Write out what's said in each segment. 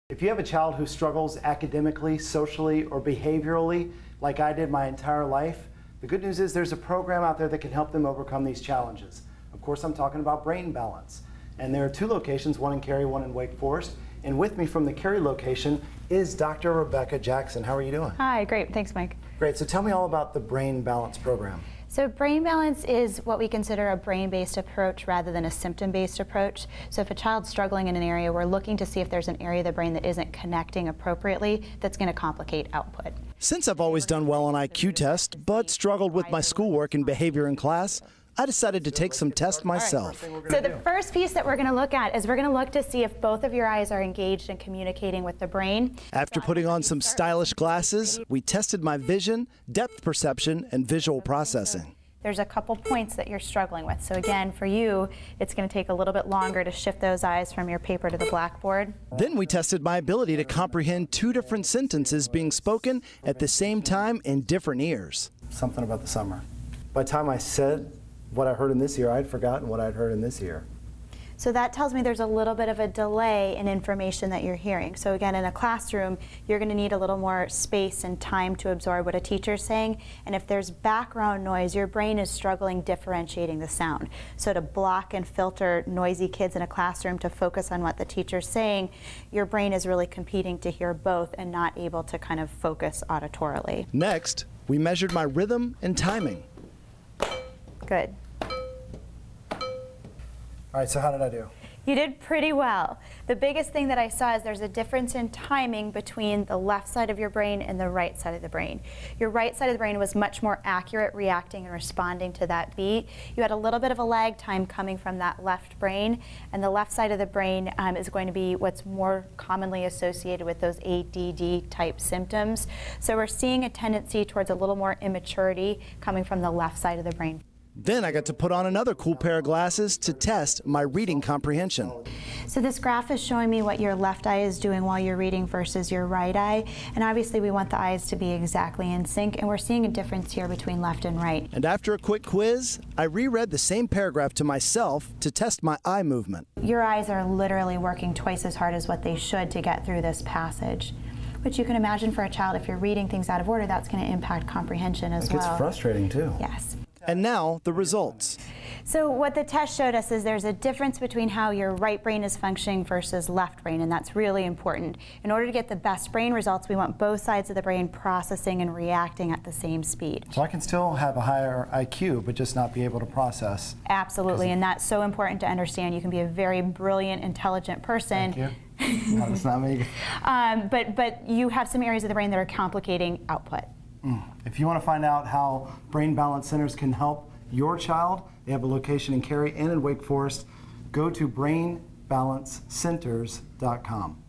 If you have a child who struggles academically, socially, or behaviorally, like I did my entire life, the good news is there's a program out there that can help them overcome these challenges. Of course, I'm talking about Brain Balance. And there are two locations, one in Cary, one in Wake Forest. And with me from the Cary location is Dr. Rebecca Jackson. How are you doing? Hi, great. Thanks, Mike. Great. So tell me all about the Brain Balance program. So Brain Balance is what we consider a brain-based approach rather than a symptom-based approach. So if a child's struggling in an area, we're looking to see if there's an area of the brain that isn't connecting appropriately that's going to complicate output. Since I've always done well on IQ tests, but struggled with my schoolwork and behavior in class, I decided to take some tests myself. So the first piece that we're going to look at is we're going to look to see if both of your eyes are engaged in communicating with the brain. After putting on some stylish glasses, we tested my vision, depth perception, and visual processing. There's a couple points that you're struggling with. So again, for you, it's going to take a little bit longer to shift those eyes from your paper to the blackboard. Then we tested my ability to comprehend two different sentences being spoken at the same time in different ears. Something about the summer. By the time I said what I heard in this ear, I'd forgotten what I'd heard in this ear. So that tells me there's a little bit of a delay in information that you're hearing. So again, in a classroom, you're going to need a little more space and time to absorb what a teacher's saying. And if there's background noise, your brain is struggling differentiating the sound. So to block and filter noisy kids in a classroom to focus on what the teacher's saying, your brain is really competing to hear both and not able to kind of focus auditorily. Next, we measured my rhythm and timing. Good. All right, so how did I do? You did pretty well. The biggest thing that I saw is there's a difference in timing between the left side of your brain and the right side of the brain. Your right side of the brain was much more accurate, reacting and responding to that beat. You had a little bit of a lag time coming from that left brain, and the left side of the brain is going to be what's more commonly associated with those ADD type symptoms. So we're seeing a tendency towards a little more immaturity coming from the left side of the brain. Then I got to put on another cool pair of glasses to test my reading comprehension. So this graph is showing me what your left eye is doing while you're reading versus your right eye. And obviously we want the eyes to be exactly in sync, and we're seeing a difference here between left and right. And after a quick quiz, I reread the same paragraph to myself to test my eye movement. Your eyes are literally working twice as hard as what they should to get through this passage. Which you can imagine for a child, if you're reading things out of order, that's going to impact comprehension as well. It gets frustrating too. Yes. And now the results. So what the test showed us is there's a difference between how your right brain is functioning versus left brain, and that's really important. In order to get the best brain results, we want both sides of the brain processing and reacting at the same speed. So I can still have a higher IQ, but just not be able to process. Absolutely, and that's so important to understand. You can be a very brilliant, intelligent person. Thank you. No, that's not me. But you have some areas of the brain that are complicating output. If you want to find out how Brain Balance Centers can help your child, they have a location in Cary and in Wake Forest. Go to brainbalancecenters.com.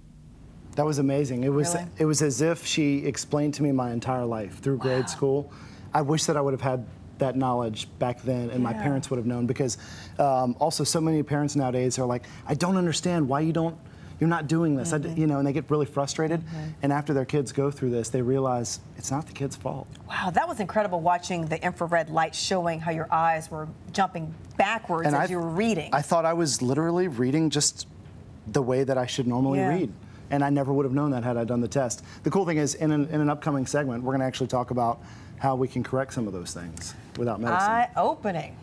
That was amazing. It was as if she explained to me my entire life through grade school. I wish that I would have had that knowledge back then, and my parents would have known, because also so many parents nowadays are like, I don't understand why you're not doing this, you know, and they get really frustrated. And after their kids go through this, they realize it's not the kid's fault. Wow, that was incredible, watching the infrared light showing how your eyes were jumping backwards as you were reading. I thought I was literally reading just the way that I should normally read. And I never would have known that had I done the test. The cool thing is, in an upcoming segment, we're going to actually talk about how we can correct some of those things without medicine. Eye-opening.